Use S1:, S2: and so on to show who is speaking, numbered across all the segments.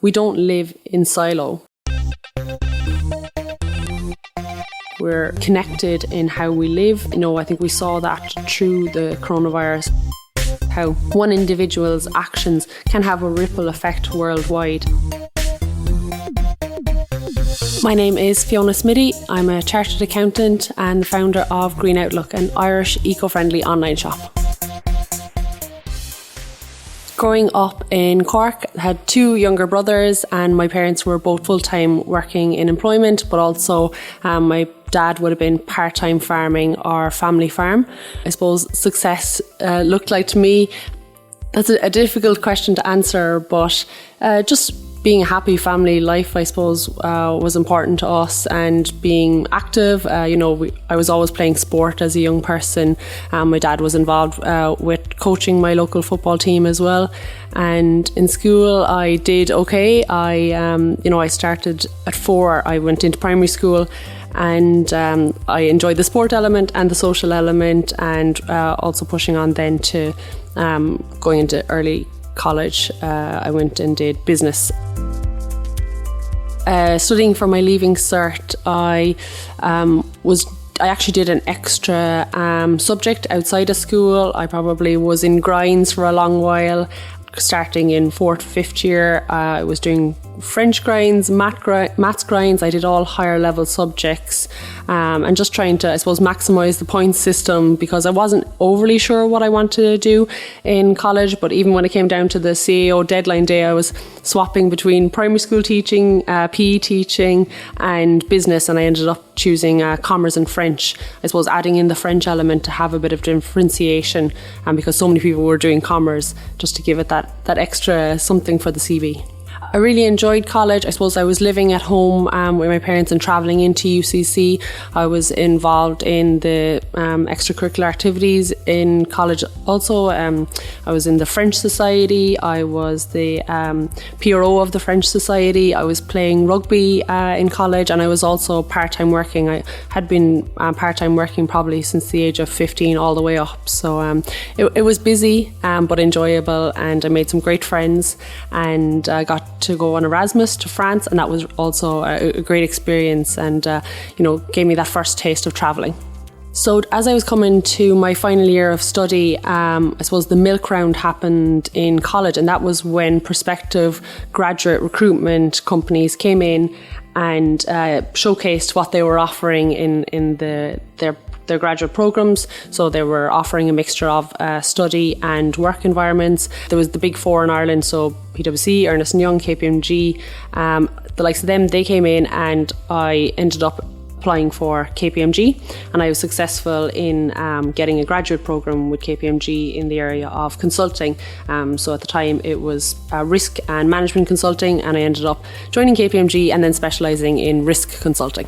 S1: we don't live in silo. We're connected in how we live. I think we saw that through the coronavirus, how one individual's actions can have a ripple effect worldwide. My name is Fiona Smiddy. I'm a chartered accountant and the founder of Green Outlook, an Irish eco-friendly online shop. Growing up in Cork, I had two younger brothers and my parents were both full-time working in employment, but also my dad would have been part-time farming our family farm. I suppose success looked like to me. That's a difficult question to answer, but just being a happy family life, I suppose, was important to us, and being active. I was always playing sport as a young person. My dad was involved with coaching my local football team as well. And in school, I did okay. I started at 4. I went into primary school, and I enjoyed the sport element and the social element, and also pushing on then to going into early college. I went and did business. Studying for my leaving cert, I actually did an extra subject outside of school. I probably was in grinds for a long while. Starting in 4th, 5th year, I was doing French grinds, maths grinds. I did all higher level subjects, and just trying to, I suppose, maximise the points system, because I wasn't overly sure what I wanted to do in college. But even when it came down to the CAO deadline day, I was swapping between primary school teaching, PE teaching and business, and I ended up choosing commerce and French. I suppose adding in the French element to have a bit of differentiation, and because so many people were doing commerce, just to give it that extra something for the CV. I really enjoyed college. I suppose I was living at home with my parents and travelling into UCC. I was involved in the extracurricular activities in college also. I was in the French Society. I was the PRO of the French Society. I was playing rugby in college, and I was also part-time working. I had been part-time working probably since the age of 15 all the way up. So it was busy but enjoyable, and I made some great friends, and I got to go on Erasmus to France, and that was also a great experience, and gave me that first taste of travelling. So as I was coming to my final year of study, I suppose the milk round happened in college, and that was when prospective graduate recruitment companies came in and showcased what they were offering in their graduate programs. So they were offering a mixture of study and work environments. There was the big four in Ireland, so PwC, Ernst & Young, KPMG, the likes of them, they came in, and I ended up applying for KPMG, and I was successful in getting a graduate program with KPMG in the area of consulting. So at the time it was risk and management consulting, and I ended up joining KPMG and then specialising in risk consulting.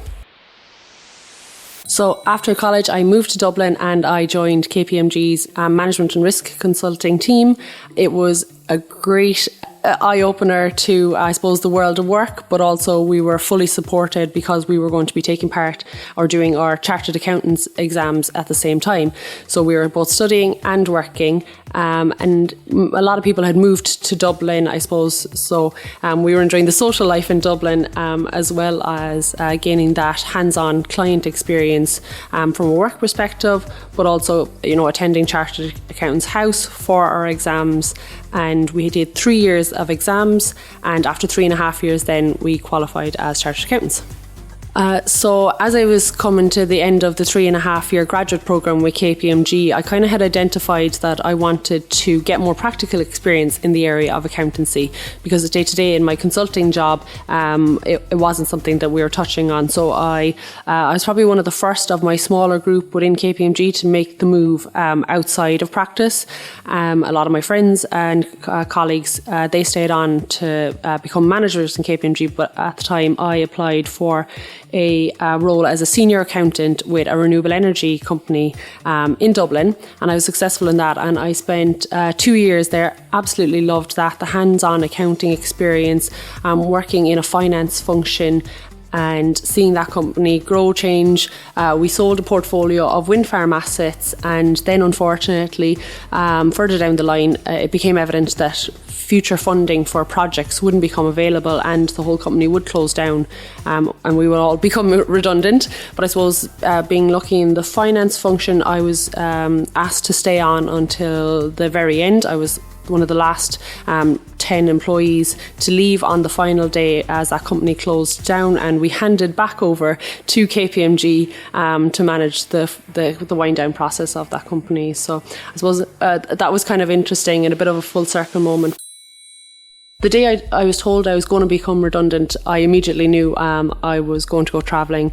S1: So after college, I moved to Dublin and I joined KPMG's management and risk consulting team. It was a great eye-opener to, I suppose, the world of work, but also we were fully supported because we were going to be taking part or doing our chartered accountants exams at the same time. So we were both studying and working, and a lot of people had moved to Dublin, I suppose. So we were enjoying the social life in Dublin, as well as gaining that hands-on client experience from a work perspective, but also, attending Chartered Accountants House for our exams. And we did 3 years of exams, and after 3.5 years then we qualified as Chartered Accountants. So as I was coming to the end of the 3.5 year graduate programme with KPMG, I kind of had identified that I wanted to get more practical experience in the area of accountancy, because day to day in my consulting job, it wasn't something that we were touching on. So I was probably one of the first of my smaller group within KPMG to make the move outside of practice. A lot of my friends and colleagues, they stayed on to become managers in KPMG, but at the time I applied for a role as a senior accountant with a renewable energy company in Dublin, and I was successful in that, and I spent 2 years there. Absolutely loved that, the hands-on accounting experience, working in a finance function and seeing that company grow, change. We sold a portfolio of wind farm assets, and then unfortunately further down the line it became evident that future funding for projects wouldn't become available and the whole company would close down, and we would all become redundant. But I suppose being lucky in the finance function, I was asked to stay on until the very end. I was one of the last 10 employees to leave on the final day as that company closed down, and we handed back over to KPMG to manage the wind down process of that company. So I suppose that was kind of interesting and a bit of a full circle moment. The day I was told I was going to become redundant, I immediately knew I was going to go travelling.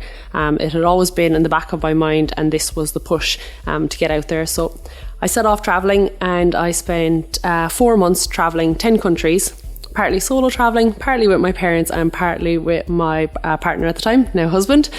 S1: It had always been in the back of my mind, and this was the push to get out there. So I set off travelling, and I spent 4 months travelling 10 countries, partly solo travelling, partly with my parents and partly with my partner at the time, now husband.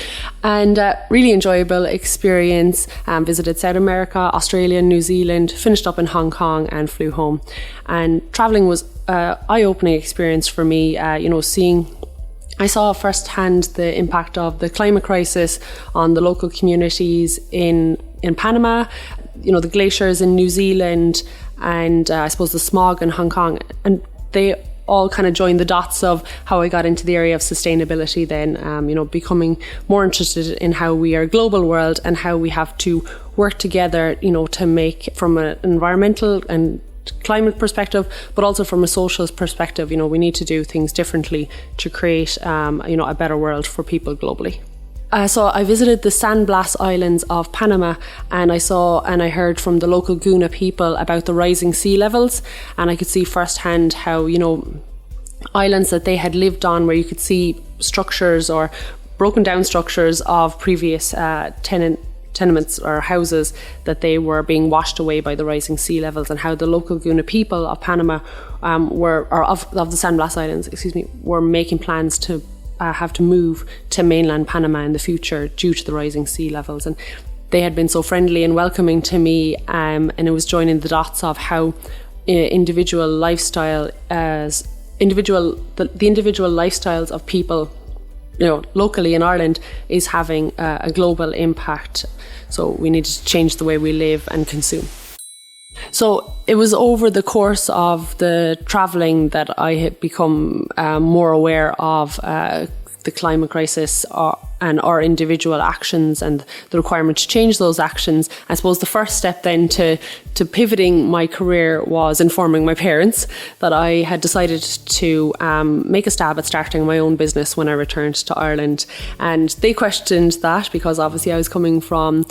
S1: And really enjoyable experience. Visited South America, Australia, New Zealand, finished up in Hong Kong and flew home. And travelling was an eye-opening experience for me, I saw firsthand the impact of the climate crisis on the local communities in Panama, the glaciers in New Zealand, and I suppose the smog in Hong Kong. And they all kind of joined the dots of how I got into the area of sustainability then, becoming more interested in how we are a global world and how we have to work together, to make, from an environmental and climate perspective, but also from a social perspective, we need to do things differently to create, a better world for people globally. So I visited the San Blas Islands of Panama, and I saw and I heard from the local Guna people about the rising sea levels, and I could see firsthand how, islands that they had lived on, where you could see structures or broken down structures of previous tenements or houses, that they were being washed away by the rising sea levels, and how the local Guna people of Panama of the San Blas Islands, were making plans to have to move to mainland Panama in the future due to the rising sea levels. And they had been so friendly and welcoming to me, and it was joining the dots of how the individual lifestyles of people, locally in Ireland, is having a global impact. So we needed to change the way we live and consume. So it was over the course of the travelling that I had become more aware of the climate crisis and our individual actions and the requirement to change those actions. I suppose the first step then to pivoting my career was informing my parents that I had decided to make a stab at starting my own business when I returned to Ireland. And they questioned that, because obviously I was coming from,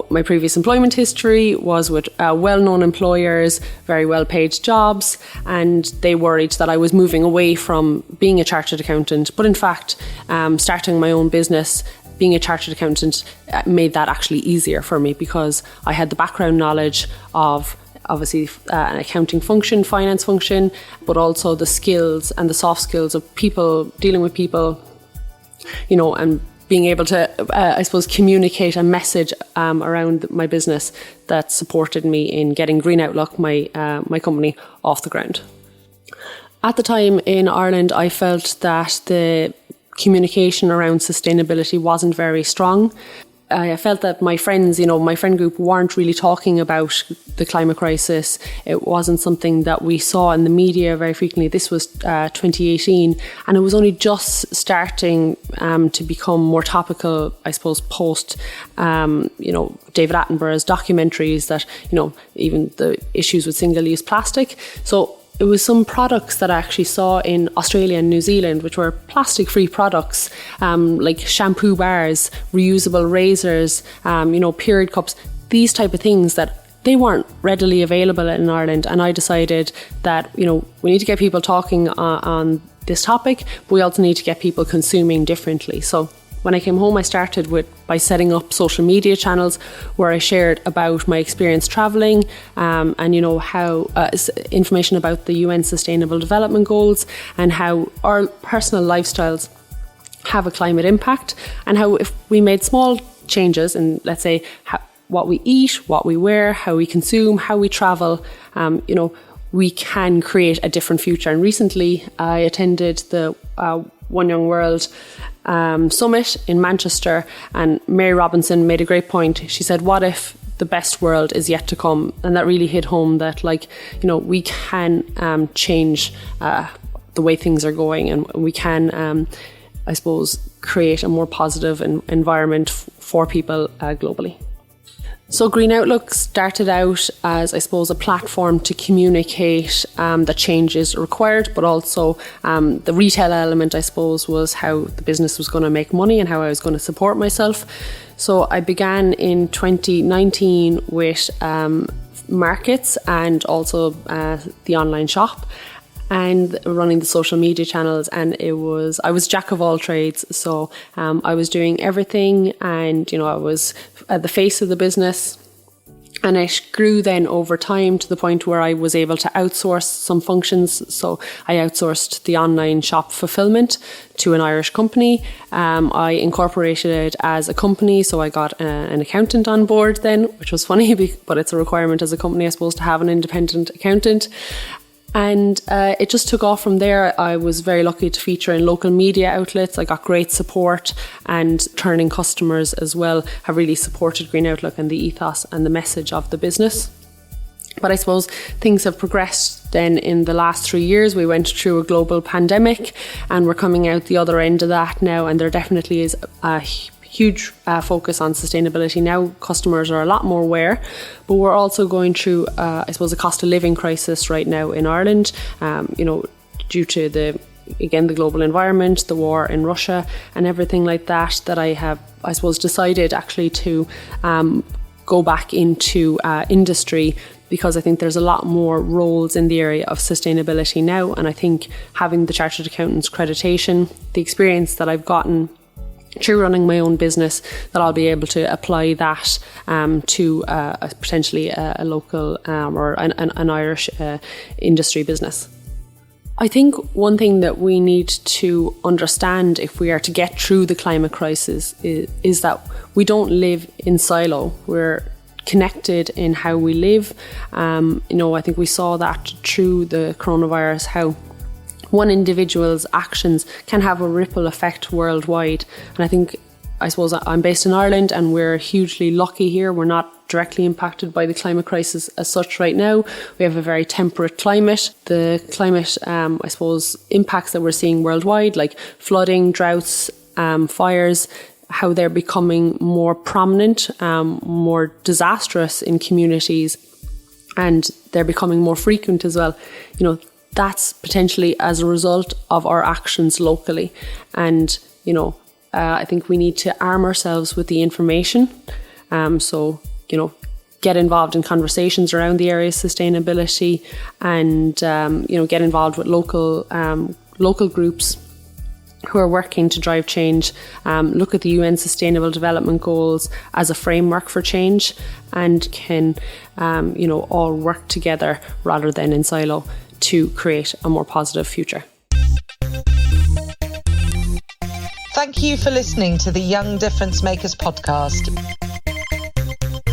S1: my previous employment history was with well-known employers, very well-paid jobs, and they worried that I was moving away from being a chartered accountant. But in fact, starting my own business, being a chartered accountant, made that actually easier for me, because I had the background knowledge of obviously an accounting function, finance function, but also the skills and the soft skills of people, dealing with people, and being able to, communicate a message around my business that supported me in getting Green Outlook, my company, off the ground. At the time in Ireland, I felt that the communication around sustainability wasn't very strong. I felt that my friends, my friend group, weren't really talking about the climate crisis. It wasn't something that we saw in the media very frequently. This was 2018, and it was only just starting to become more topical, I suppose, post, David Attenborough's documentaries that, even the issues with single-use plastic. So it was some products that I actually saw in Australia and New Zealand, which were plastic-free products, like shampoo bars, reusable razors, period cups, these type of things that they weren't readily available in Ireland. And I decided that, we need to get people talking on this topic, but we also need to get people consuming differently. So when I came home, I started by setting up social media channels where I shared about my experience travelling, and how information about the UN Sustainable Development Goals, and how our personal lifestyles have a climate impact, and how if we made small changes in, let's say, what we eat, what we wear, how we consume, how we travel, we can create a different future. And recently I attended the One Young World Summit in Manchester, and Mary Robinson made a great point. She said, what if the best world is yet to come. And that really hit home that, like, you know, we can change the way things are going, and we can, I suppose, create a more positive environment for people globally. So Green Outlook started out as, I suppose, a platform to communicate that change is required, but also the retail element, I suppose, was how the business was going to make money and how I was going to support myself. So I began in 2019 with markets and also the online shop, and running the social media channels. And I was jack of all trades. So I was doing everything, and, you know, I was at the face of the business. And it grew then over time to the point where I was able to outsource some functions. So I outsourced the online shop fulfillment to an Irish company. I incorporated it as a company, so I got an accountant on board then, which was funny, but it's a requirement as a company, I suppose, to have an independent accountant. And it just took off from there. I was very lucky to feature in local media outlets. I got great support, and turning customers as well have really supported Green Outlook and the ethos and the message of the business. But I suppose things have progressed then in the last 3 years. We went through a global pandemic, and we're coming out the other end of that now, and there definitely is a huge focus on sustainability now. Customers are a lot more aware, but we're also going through, I suppose, a cost of living crisis right now in Ireland, you know, due to the global environment, the war in Russia and everything like that, that I have, I suppose, decided actually to go back into industry, because I think there's a lot more roles in the area of sustainability now. And I think having the Chartered Accountants accreditation, the experience that I've gotten through running my own business, that I'll be able to apply that to potentially a local or an Irish industry business. I think one thing that we need to understand if we are to get through the climate crisis is that we don't live in silo. We're connected in how we live. You know, I think we saw that through the coronavirus, how one individual's actions can have a ripple effect worldwide. And I suppose I'm based in Ireland, and we're hugely lucky here. We're not directly impacted by the climate crisis as such right now. We have a very temperate climate. The climate, I suppose, impacts that we're seeing worldwide, like flooding, droughts, fires, how they're becoming more prominent, more disastrous in communities, and they're becoming more frequent as well. You know, that's potentially as a result of our actions locally. And, you know, I think we need to arm ourselves with the information. So, you know, get involved in conversations around the area of sustainability, and, you know, get involved with local groups who are working to drive change. Look at the UN Sustainable Development Goals as a framework for change, and can, you know, all work together rather than in silo to create a more positive future.
S2: Thank you for listening to the Young Difference Makers podcast.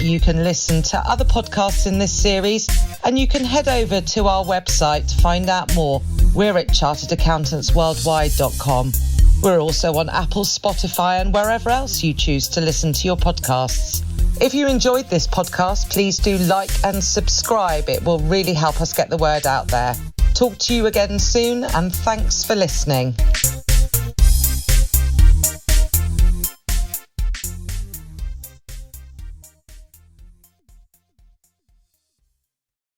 S2: You can listen to other podcasts in this series, and you can head over to our website to find out more. We're at charteredaccountantsworldwide.com. We're also on Apple, Spotify, and wherever else you choose to listen to your podcasts. If you enjoyed this podcast, please do like and subscribe. It will really help us get the word out there. Talk to you again soon, and thanks for listening.